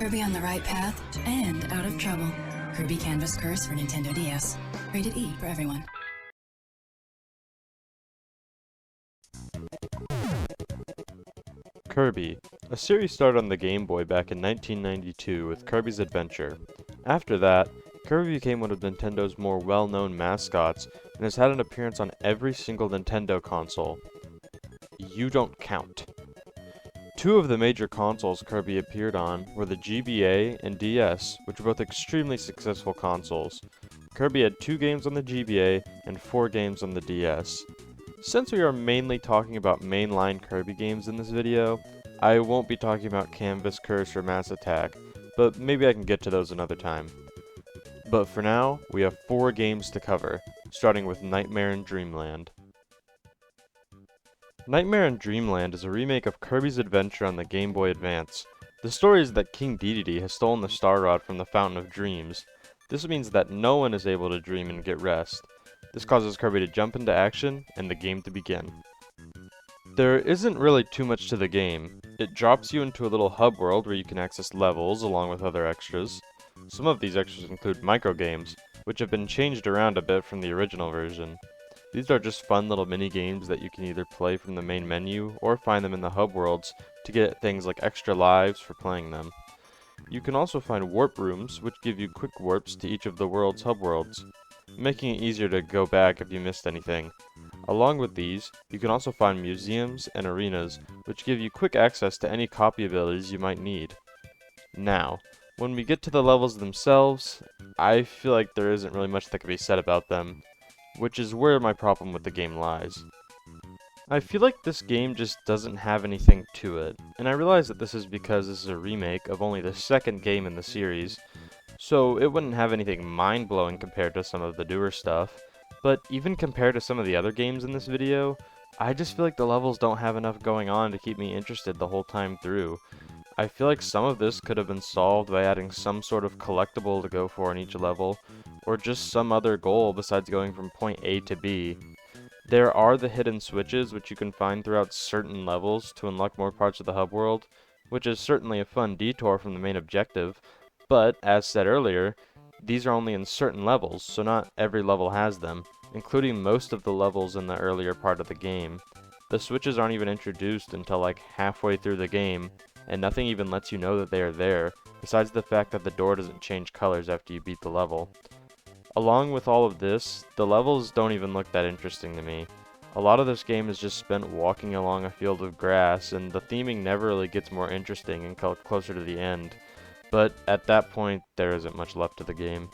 Kirby on the right path and out of trouble. Kirby Canvas Curse for Nintendo DS. Rated E for everyone. Kirby. A series started on the Game Boy back in 1992 with Kirby's Adventure. After that, Kirby became one of Nintendo's more well-known mascots and has had an appearance on every single Nintendo console. You don't count. Two of the major consoles Kirby appeared on were the GBA and DS, which were both extremely successful consoles. Kirby had 2 games on the GBA and 4 games on the DS. Since we are mainly talking about mainline Kirby games in this video, I won't be talking about Canvas Curse or Mass Attack, but maybe I can get to those another time. But for now, we have 4 games to cover, starting with Nightmare in Dreamland. Nightmare in Dreamland is a remake of Kirby's Adventure on the Game Boy Advance. The story is that King Dedede has stolen the Star Rod from the Fountain of Dreams. This means that no one is able to dream and get rest. This causes Kirby to jump into action, and the game to begin. There isn't really too much to the game. It drops you into a little hub world where you can access levels along with other extras. Some of these extras include microgames, which have been changed around a bit from the original version. These are just fun little mini-games that you can either play from the main menu or find them in the hub worlds to get things like extra lives for playing them. You can also find warp rooms, which give you quick warps to each of the world's hub worlds, making it easier to go back if you missed anything. Along with these, you can also find museums and arenas, which give you quick access to any copy abilities you might need. Now, when we get to the levels themselves, I feel like there isn't really much that can be said about them, which is where my problem with the game lies. I feel like this game just doesn't have anything to it, and I realize that this is because this is a remake of only the second game in the series, so it wouldn't have anything mind-blowing compared to some of the newer stuff, but even compared to some of the other games in this video, I just feel like the levels don't have enough going on to keep me interested the whole time through. I feel like some of this could have been solved by adding some sort of collectible to go for in each level, or just some other goal besides going from point A to B. There are the hidden switches which you can find throughout certain levels to unlock more parts of the hub world, which is certainly a fun detour from the main objective, but, as said earlier, these are only in certain levels, so not every level has them, including most of the levels in the earlier part of the game. The switches aren't even introduced until like halfway through the game, and nothing even lets you know that they are there, besides the fact that the door doesn't change colors after you beat the level. Along with all of this, the levels don't even look that interesting to me. A lot of this game is just spent walking along a field of grass, and the theming never really gets more interesting until closer to the end. But at that point, there isn't much left to the game.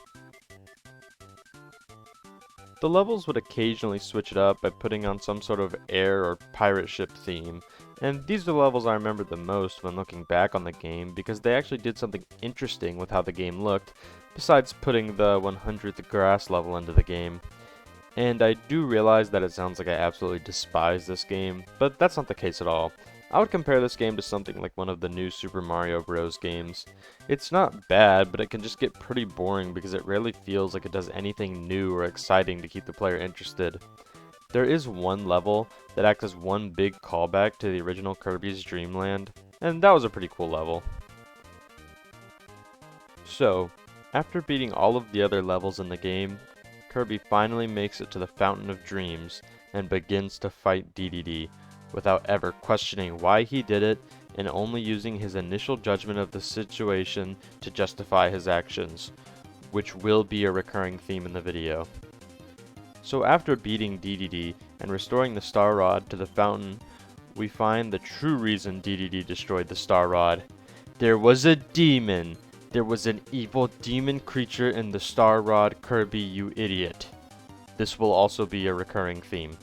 The levels would occasionally switch it up by putting on some sort of air or pirate ship theme, and these are the levels I remember the most when looking back on the game because they actually did something interesting with how the game looked, besides putting the 100th grass level into the game. And I do realize that it sounds like I absolutely despise this game, but that's not the case at all. I would compare this game to something like one of the new Super Mario Bros. Games. It's not bad, but it can just get pretty boring because it rarely feels like it does anything new or exciting to keep the player interested. There is one level that acts as one big callback to the original Kirby's Dreamland, and that was a pretty cool level. So, after beating all of the other levels in the game, Kirby finally makes it to the Fountain of Dreams and begins to fight Dedede, without ever questioning why he did it and only using his initial judgment of the situation to justify his actions, which will be a recurring theme in the video. So after beating Dedede and restoring the Star Rod to the fountain, we find the true reason Dedede destroyed the Star Rod. There was a demon! There was an evil demon creature in the Star Rod, Kirby, you idiot. This will also be a recurring theme.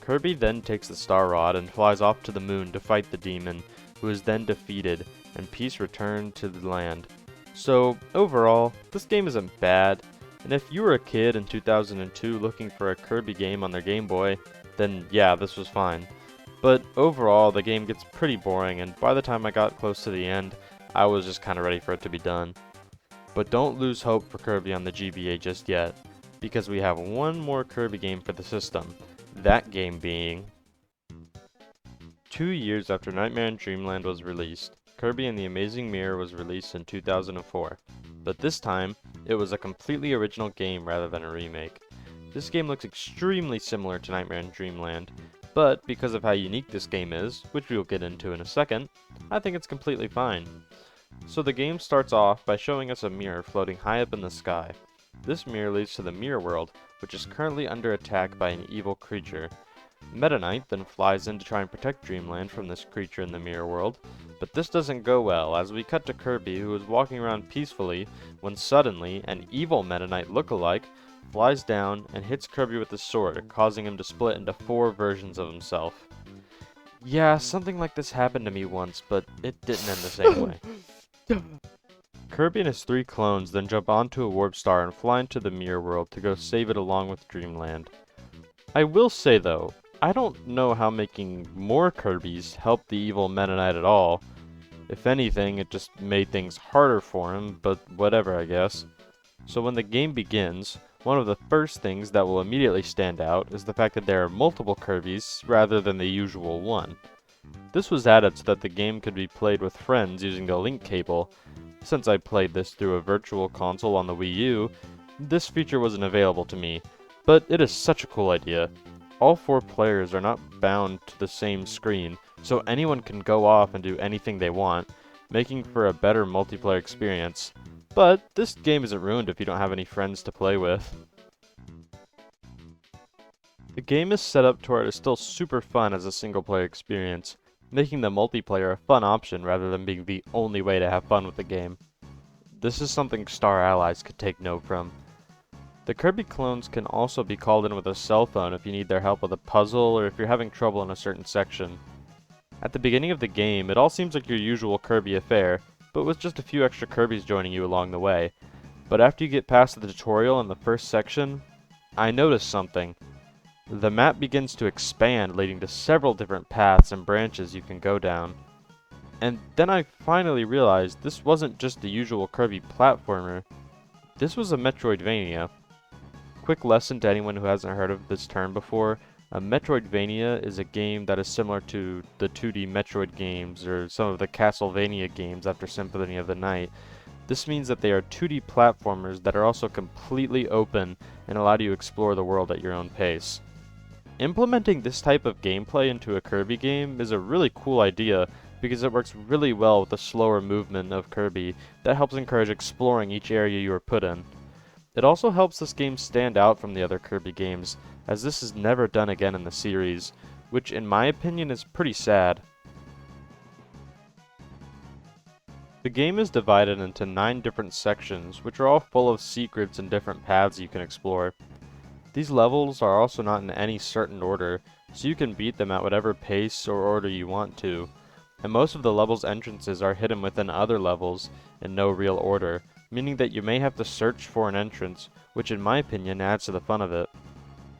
Kirby then takes the Star Rod and flies off to the moon to fight the demon, who is then defeated, and peace returned to the land. So, overall, this game isn't bad, and if you were a kid in 2002 looking for a Kirby game on their Game Boy, then yeah, this was fine. But overall, the game gets pretty boring, and by the time I got close to the end, I was just kinda ready for it to be done. But don't lose hope for Kirby on the GBA just yet, because we have one more Kirby game for the system. That game being 2 years after Nightmare in Dreamland was released, Kirby and the Amazing Mirror was released in 2004, but this time, it was a completely original game rather than a remake. This game looks extremely similar to Nightmare in Dreamland, but because of how unique this game is, which we will get into in a second, I think it's completely fine. So the game starts off by showing us a mirror floating high up in the sky. This mirror leads to the mirror world, which is currently under attack by an evil creature. Meta Knight then flies in to try and protect Dreamland from this creature in the mirror world, but this doesn't go well as we cut to Kirby, who is walking around peacefully when suddenly an evil Meta Knight lookalike flies down and hits Kirby with his sword, causing him to split into 4 versions of himself. Yeah, something like this happened to me once, but it didn't end the same way. Kirby and his 3 clones then jump onto a warp star and fly into the mirror world to go save it along with Dreamland. I will say though, I don't know how making more Kirbys helped the evil Meta Knight at all. If anything, it just made things harder for him, but whatever I guess. So when the game begins, one of the first things that will immediately stand out is the fact that there are multiple Kirbys rather than the usual one. This was added so that the game could be played with friends using the link cable. Since I played this through a virtual console on the Wii U, this feature wasn't available to me, but it is such a cool idea. All 4 players are not bound to the same screen, so anyone can go off and do anything they want, making for a better multiplayer experience. But this game isn't ruined if you don't have any friends to play with. The game is set up to where it is still super fun as a single player experience, making the multiplayer a fun option rather than being the only way to have fun with the game. This is something Star Allies could take note from. The Kirby clones can also be called in with a cell phone if you need their help with a puzzle or if you're having trouble in a certain section. At the beginning of the game, it all seems like your usual Kirby affair, but with just a few extra Kirbys joining you along the way. But after you get past the tutorial in the first section, I noticed something. The map begins to expand, leading to several different paths and branches you can go down. And then I finally realized this wasn't just the usual Kirby platformer, this was a Metroidvania. Quick lesson to anyone who hasn't heard of this term before, a Metroidvania is a game that is similar to the 2D Metroid games or some of the Castlevania games after Symphony of the Night. This means that they are 2D platformers that are also completely open and allow you to explore the world at your own pace. Implementing this type of gameplay into a Kirby game is a really cool idea because it works really well with the slower movement of Kirby that helps encourage exploring each area you are put in. It also helps this game stand out from the other Kirby games, as this is never done again in the series, which in my opinion is pretty sad. The game is divided into 9 different sections, which are all full of secrets and different paths you can explore. These levels are also not in any certain order, so you can beat them at whatever pace or order you want to, and most of the level's entrances are hidden within other levels in no real order, meaning that you may have to search for an entrance, which in my opinion adds to the fun of it.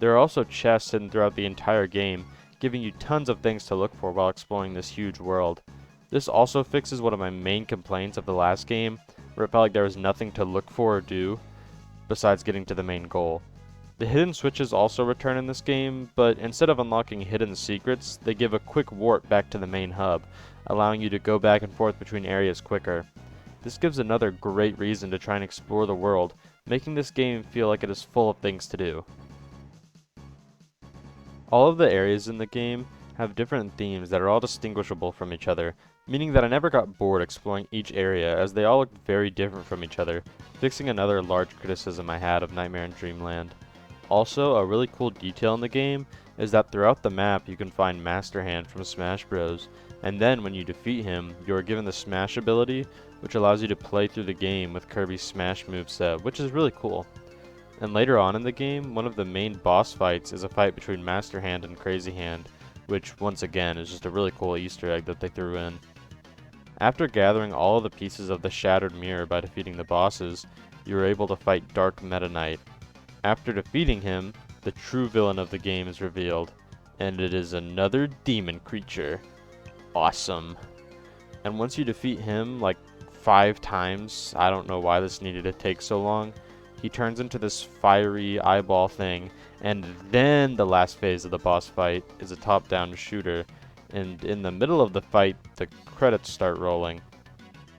There are also chests hidden throughout the entire game, giving you tons of things to look for while exploring this huge world. This also fixes one of my main complaints of the last game, where it felt like there was nothing to look for or do, besides getting to the main goal. The hidden switches also return in this game, but instead of unlocking hidden secrets, they give a quick warp back to the main hub, allowing you to go back and forth between areas quicker. This gives another great reason to try and explore the world, making this game feel like it is full of things to do. All of the areas in the game have different themes that are all distinguishable from each other, meaning that I never got bored exploring each area as they all look very different from each other, fixing another large criticism I had of Nightmare in Dreamland. Also, a really cool detail in the game is that throughout the map you can find Master Hand from Smash Bros, and then when you defeat him, you are given the Smash ability, which allows you to play through the game with Kirby's Smash moveset, which is really cool. And later on in the game, one of the main boss fights is a fight between Master Hand and Crazy Hand, which once again is just a really cool Easter egg that they threw in. After gathering all of the pieces of the Shattered Mirror by defeating the bosses, you are able to fight Dark Meta Knight. After defeating him, the true villain of the game is revealed, and it is another demon creature. Awesome. And once you defeat him like 5 times, I don't know why this needed to take so long, he turns into this fiery eyeball thing, and then the last phase of the boss fight is a top-down shooter, and in the middle of the fight, the credits start rolling.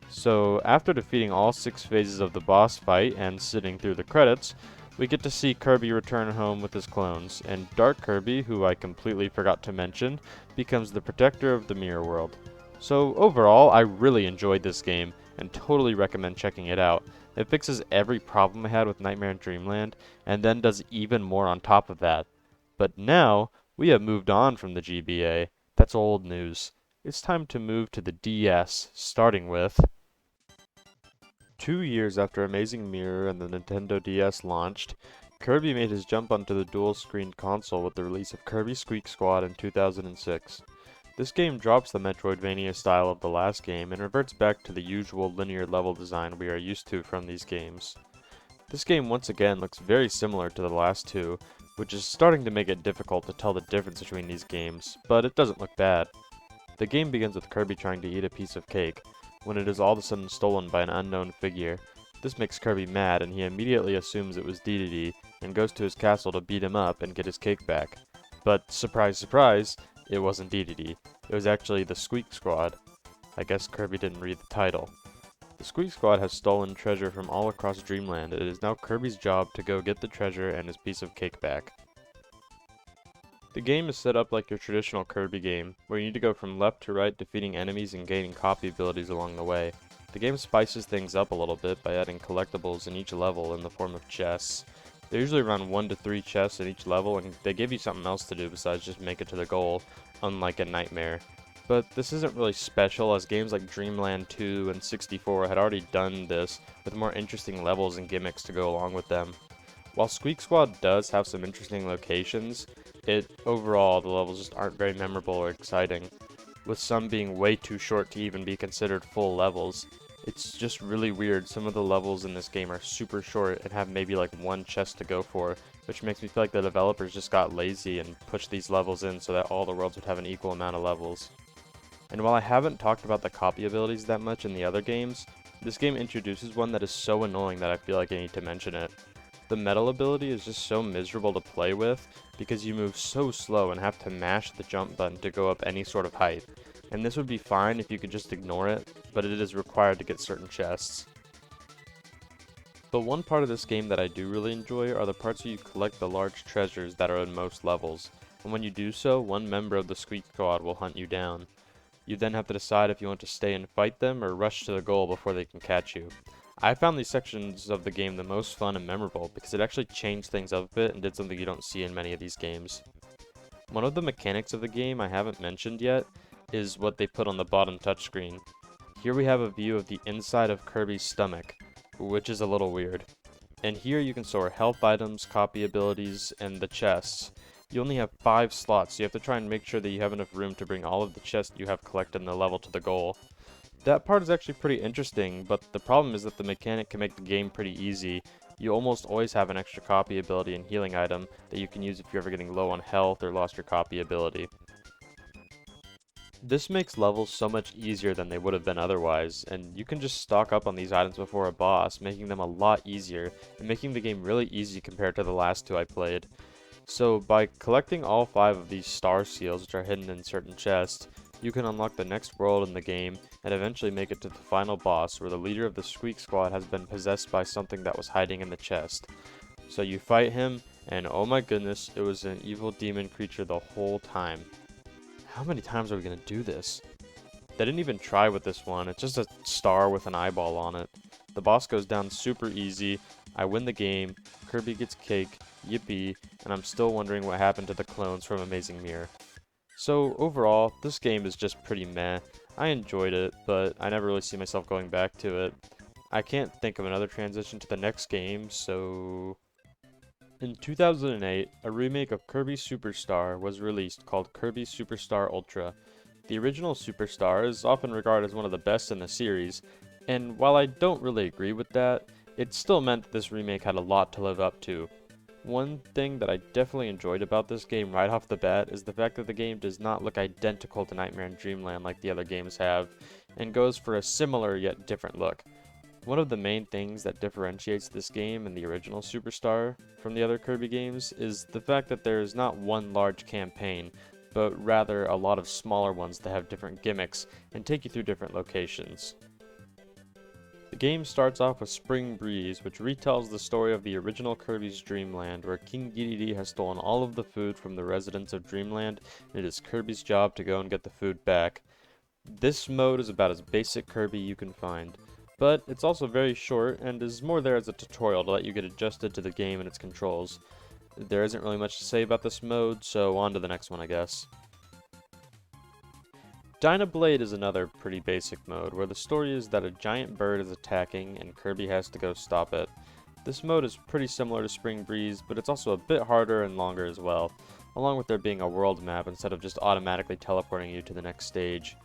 So after defeating all 6 phases of the boss fight and sitting through the credits, we get to see Kirby return home with his clones, and Dark Kirby, who I completely forgot to mention, becomes the protector of the Mirror World. So overall, I really enjoyed this game, and totally recommend checking it out. It fixes every problem I had with Nightmare in Dreamland, and then does even more on top of that. But now, we have moved on from the GBA. That's old news. It's time to move to the DS, starting with 2 years after Amazing Mirror and the Nintendo DS launched, Kirby made his jump onto the dual-screen console with the release of Kirby Squeak Squad in 2006. This game drops the Metroidvania style of the last game and reverts back to the usual linear level design we are used to from these games. This game once again looks very similar to the last two, which is starting to make it difficult to tell the difference between these games, but it doesn't look bad. The game begins with Kirby trying to eat a piece of cake, when it is all of a sudden stolen by an unknown figure. This makes Kirby mad, and he immediately assumes it was Dedede, and goes to his castle to beat him up and get his cake back. But surprise surprise, it wasn't Dedede. It was actually the Squeak Squad. I guess Kirby didn't read the title. The Squeak Squad has stolen treasure from all across Dreamland. It is now Kirby's job to go get the treasure and his piece of cake back. The game is set up like your traditional Kirby game, where you need to go from left to right defeating enemies and gaining copy abilities along the way. The game spices things up a little bit by adding collectibles in each level in the form of chests. There are usually around 1 to 3 chests in each level, and they give you something else to do besides just make it to the goal, unlike a Nightmare. But this isn't really special, as games like Dreamland 2 and 64 had already done this, with more interesting levels and gimmicks to go along with them. While Squeak Squad does have some interesting locations, overall the levels just aren't very memorable or exciting, with some being way too short to even be considered full levels. It's just really weird. Some of the levels in this game are super short and have maybe like 1 chest to go for, which makes me feel like the developers just got lazy and pushed these levels in so that all the worlds would have an equal amount of levels. And while I haven't talked about the copy abilities that much in the other games, this game introduces one that is so annoying that I feel like I need to mention it. The metal ability is just so miserable to play with because you move so slow and have to mash the jump button to go up any sort of height. And this would be fine if you could just ignore it, but it is required to get certain chests. But one part of this game that I do really enjoy are the parts where you collect the large treasures that are in most levels, and when you do so, one member of the Squeak Squad will hunt you down. You then have to decide if you want to stay and fight them or rush to the goal before they can catch you. I found these sections of the game the most fun and memorable because it actually changed things up a bit and did something you don't see in many of these games. One of the mechanics of the game I haven't mentioned yet is what they put on the bottom touchscreen. Here we have a view of the inside of Kirby's stomach, which is a little weird. And here you can store health items, copy abilities, and the chests. You only have 5 slots, so you have to try and make sure that you have enough room to bring all of the chests you have collected in the level to the goal. That part is actually pretty interesting, but the problem is that the mechanic can make the game pretty easy. You almost always have an extra copy ability and healing item that you can use if you're ever getting low on health or lost your copy ability. This makes levels so much easier than they would have been otherwise, and you can just stock up on these items before a boss, making them a lot easier, and making the game really easy compared to the last 2 I played. So by collecting all 5 of these star seals, which are hidden in certain chests, you can unlock the next world in the game, and eventually make it to the final boss, where the leader of the Squeak Squad has been possessed by something that was hiding in the chest. So you fight him, and oh my goodness, it was an evil demon creature the whole time. How many times are we gonna do this? They didn't even try with this one, it's just a star with an eyeball on it. The boss goes down super easy, I win the game, Kirby gets cake, yippee, and I'm still wondering what happened to the clones from Amazing Mirror. So overall, this game is just pretty meh. I enjoyed it, but I never really see myself going back to it. I can't think of another transition to the next game, so... In 2008, a remake of Kirby Superstar was released called Kirby Superstar Ultra. The original Superstar is often regarded as one of the best in the series, and while I don't really agree with that, it still meant that this remake had a lot to live up to. One thing that I definitely enjoyed about this game right off the bat is the fact that the game does not look identical to Nightmare in Dreamland like the other games have, and goes for a similar yet different look. One of the main things that differentiates this game and the original Superstar from the other Kirby games is the fact that there is not one large campaign, but rather a lot of smaller ones that have different gimmicks and take you through different locations. The game starts off with Spring Breeze, which retells the story of the original Kirby's Dreamland, where King Dedede has stolen all of the food from the residents of Dreamland, and it is Kirby's job to go and get the food back. This mode is about as basic Kirby you can find, but it's also very short and is more there as a tutorial to let you get adjusted to the game and its controls. There isn't really much to say about this mode, so on to the next one, I guess. Dynablade is another pretty basic mode, where the story is that a giant bird is attacking and Kirby has to go stop it. This mode is pretty similar to Spring Breeze, but it's also a bit harder and longer as well, along with there being a world map instead of just automatically teleporting you to the next stage.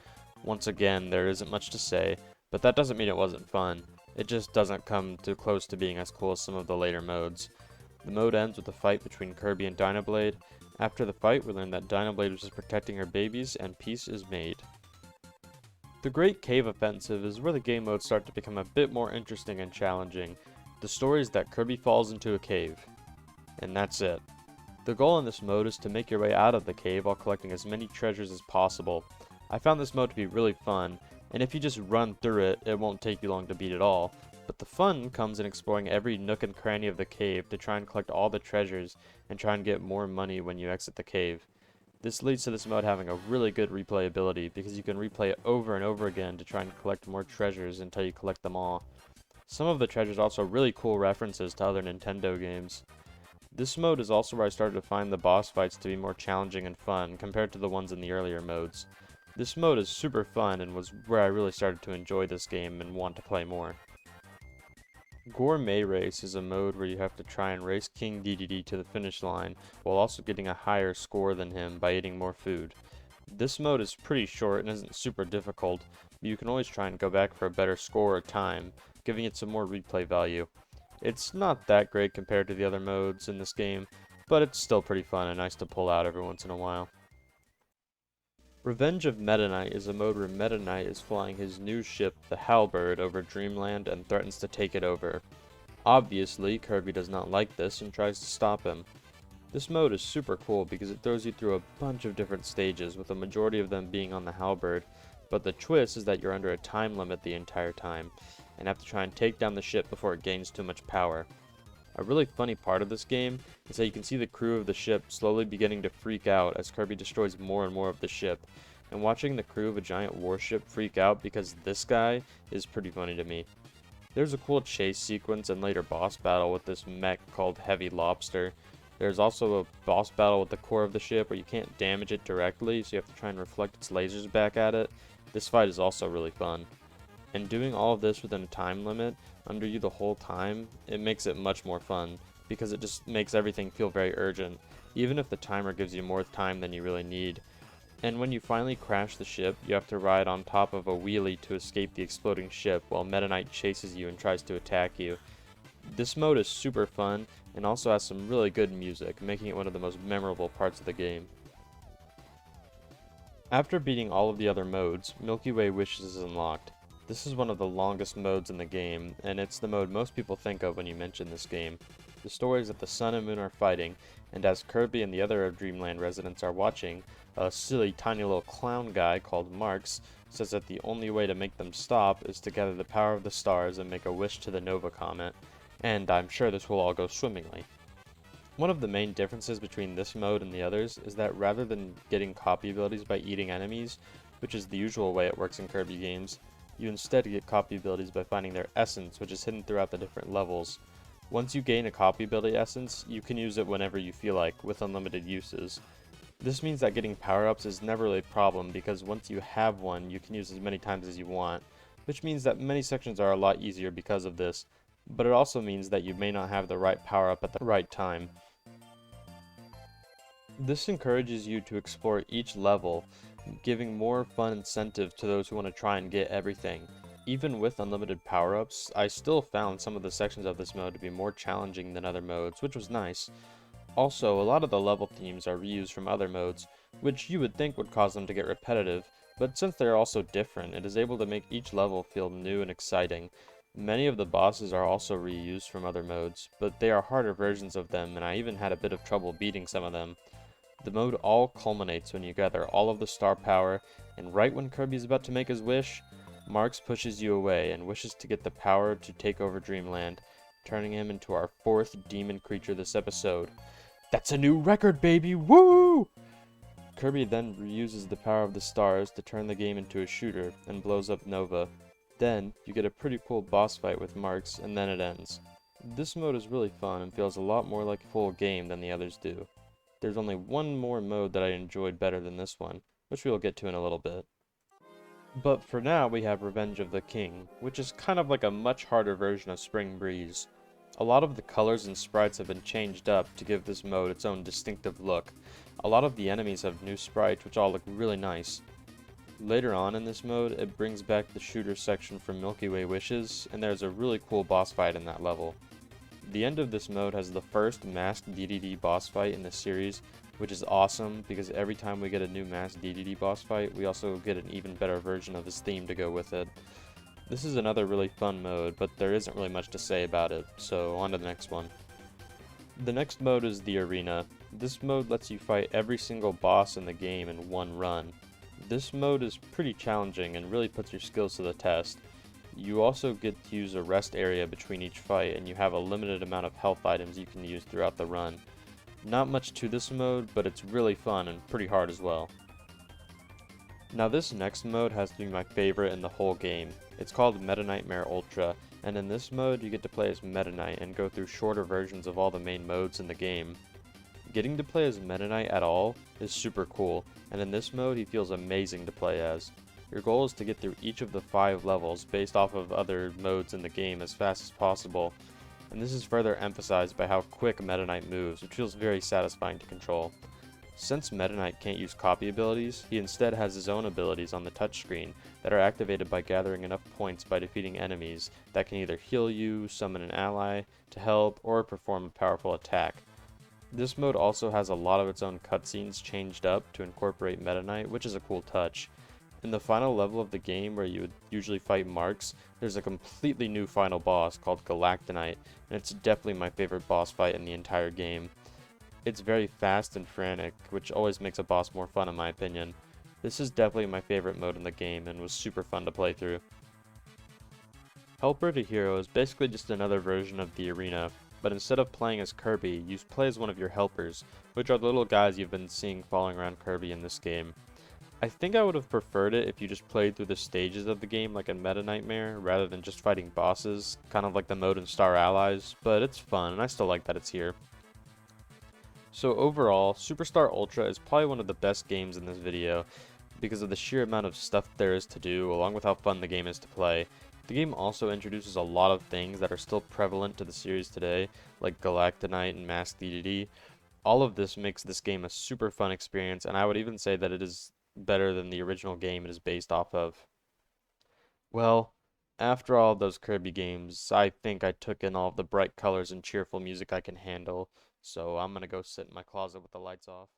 Once again, there isn't much to say, but that doesn't mean it wasn't fun. It just doesn't come too close to being as cool as some of the later modes. The mode ends with a fight between Kirby and Dynablade. After the fight, we learn that Dynablade was just protecting her babies, and peace is made. The Great Cave Offensive is where the game modes start to become a bit more interesting and challenging. The story is that Kirby falls into a cave. And that's it. The goal in this mode is to make your way out of the cave while collecting as many treasures as possible. I found this mode to be really fun, and if you just run through it, it won't take you long to beat it all. But the fun comes in exploring every nook and cranny of the cave to try and collect all the treasures and try and get more money when you exit the cave. This leads to this mode having a really good replayability because you can replay it over and over again to try and collect more treasures until you collect them all. Some of the treasures are also really cool references to other Nintendo games. This mode is also where I started to find the boss fights to be more challenging and fun compared to the ones in the earlier modes. This mode is super fun and was where I really started to enjoy this game and want to play more. Gourmet Race is a mode where you have to try and race King Dedede to the finish line while also getting a higher score than him by eating more food. This mode is pretty short and isn't super difficult, but you can always try and go back for a better score or time, giving it some more replay value. It's not that great compared to the other modes in this game, but it's still pretty fun and nice to pull out every once in a while. Revenge of Meta Knight is a mode where Meta Knight is flying his new ship, the Halberd, over Dreamland and threatens to take it over. Obviously, Kirby does not like this and tries to stop him. This mode is super cool because it throws you through a bunch of different stages, with a majority of them being on the Halberd, but the twist is that you're under a time limit the entire time, and have to try and take down the ship before it gains too much power. A really funny part of this game is that you can see the crew of the ship slowly beginning to freak out as Kirby destroys more and more of the ship, and watching the crew of a giant warship freak out because this guy is pretty funny to me. There's a cool chase sequence and later boss battle with this mech called Heavy Lobster. There's also a boss battle with the core of the ship where you can't damage it directly, so you have to try and reflect its lasers back at it. This fight is also really fun. And doing all of this within a time limit, under you the whole time, it makes it much more fun, because it just makes everything feel very urgent, even if the timer gives you more time than you really need. And when you finally crash the ship, you have to ride on top of a wheelie to escape the exploding ship while Meta Knight chases you and tries to attack you. This mode is super fun, and also has some really good music, making it one of the most memorable parts of the game. After beating all of the other modes, Milky Way Wishes is unlocked. This is one of the longest modes in the game, and it's the mode most people think of when you mention this game. The story is that the sun and moon are fighting, and as Kirby and the other Dreamland residents are watching, a silly tiny little clown guy called Marx says that the only way to make them stop is to gather the power of the stars and make a wish to the Nova Comet, and I'm sure this will all go swimmingly. One of the main differences between this mode and the others is that rather than getting copy abilities by eating enemies, which is the usual way it works in Kirby games, you instead get copy abilities by finding their essence, which is hidden throughout the different levels. Once you gain a copy ability essence, you can use it whenever you feel like, with unlimited uses. This means that getting power-ups is never really a problem, because once you have one, you can use as many times as you want, which means that many sections are a lot easier because of this, but it also means that you may not have the right power-up at the right time. This encourages you to explore each level, giving more fun incentive to those who want to try and get everything. Even with unlimited power-ups, I still found some of the sections of this mode to be more challenging than other modes, which was nice. Also, a lot of the level themes are reused from other modes, which you would think would cause them to get repetitive, but since they are also different, it is able to make each level feel new and exciting. Many of the bosses are also reused from other modes, but they are harder versions of them, and I even had a bit of trouble beating some of them. The mode all culminates when you gather all of the star power, and right when Kirby's about to make his wish, Marx pushes you away and wishes to get the power to take over Dreamland, turning him into our 4th demon creature this episode. That's a new record, baby! Woo! Kirby then reuses the power of the stars to turn the game into a shooter and blows up Nova. Then, you get a pretty cool boss fight with Marx, and then it ends. This mode is really fun and feels a lot more like a full game than the others do. There's only one more mode that I enjoyed better than this one, which we'll get to in a little bit. But for now, we have Revenge of the King, which is kind of like a much harder version of Spring Breeze. A lot of the colors and sprites have been changed up to give this mode its own distinctive look. A lot of the enemies have new sprites which all look really nice. Later on in this mode, it brings back the shooter section from Milky Way Wishes, and there's a really cool boss fight in that level. The end of this mode has the first masked DDD boss fight in the series, which is awesome because every time we get a new masked DDD boss fight, we also get an even better version of his theme to go with it. This is another really fun mode, but there isn't really much to say about it, so on to the next one. The next mode is the Arena. This mode lets you fight every single boss in the game in one run. This mode is pretty challenging and really puts your skills to the test. You also get to use a rest area between each fight, and you have a limited amount of health items you can use throughout the run. Not much to this mode, but it's really fun and pretty hard as well. Now this next mode has to be my favorite in the whole game. It's called Meta Nightmare Ultra, and in this mode you get to play as Meta Knight and go through shorter versions of all the main modes in the game. Getting to play as Meta Knight at all is super cool, and in this mode he feels amazing to play as. Your goal is to get through each of the 5 levels based off of other modes in the game as fast as possible, and this is further emphasized by how quick Meta Knight moves, which feels very satisfying to control. Since Meta Knight can't use copy abilities, he instead has his own abilities on the touchscreen that are activated by gathering enough points by defeating enemies that can either heal you, summon an ally to help, or perform a powerful attack. This mode also has a lot of its own cutscenes changed up to incorporate Meta Knight, which is a cool touch. In the final level of the game, where you would usually fight Marx, there's a completely new final boss called Galactonite, and it's definitely my favorite boss fight in the entire game. It's very fast and frantic, which always makes a boss more fun in my opinion. This is definitely my favorite mode in the game and was super fun to play through. Helper to Hero is basically just another version of the Arena, but instead of playing as Kirby, you play as one of your helpers, which are the little guys you've been seeing following around Kirby in this game. I think I would have preferred it if you just played through the stages of the game like in Meta Nightmare, rather than just fighting bosses, kind of like the mode in Star Allies, but it's fun and I still like that it's here. So overall, Superstar Ultra is probably one of the best games in this video because of the sheer amount of stuff there is to do, along with how fun the game is to play. The game also introduces a lot of things that are still prevalent to the series today, like Galactonite and Masked DDD. All of this makes this game a super fun experience, and I would even say that it is better than the original game it is based off of. Well, after all of those Kirby games, I think I took in all of the bright colors and cheerful music I can handle, so I'm gonna go sit in my closet with the lights off.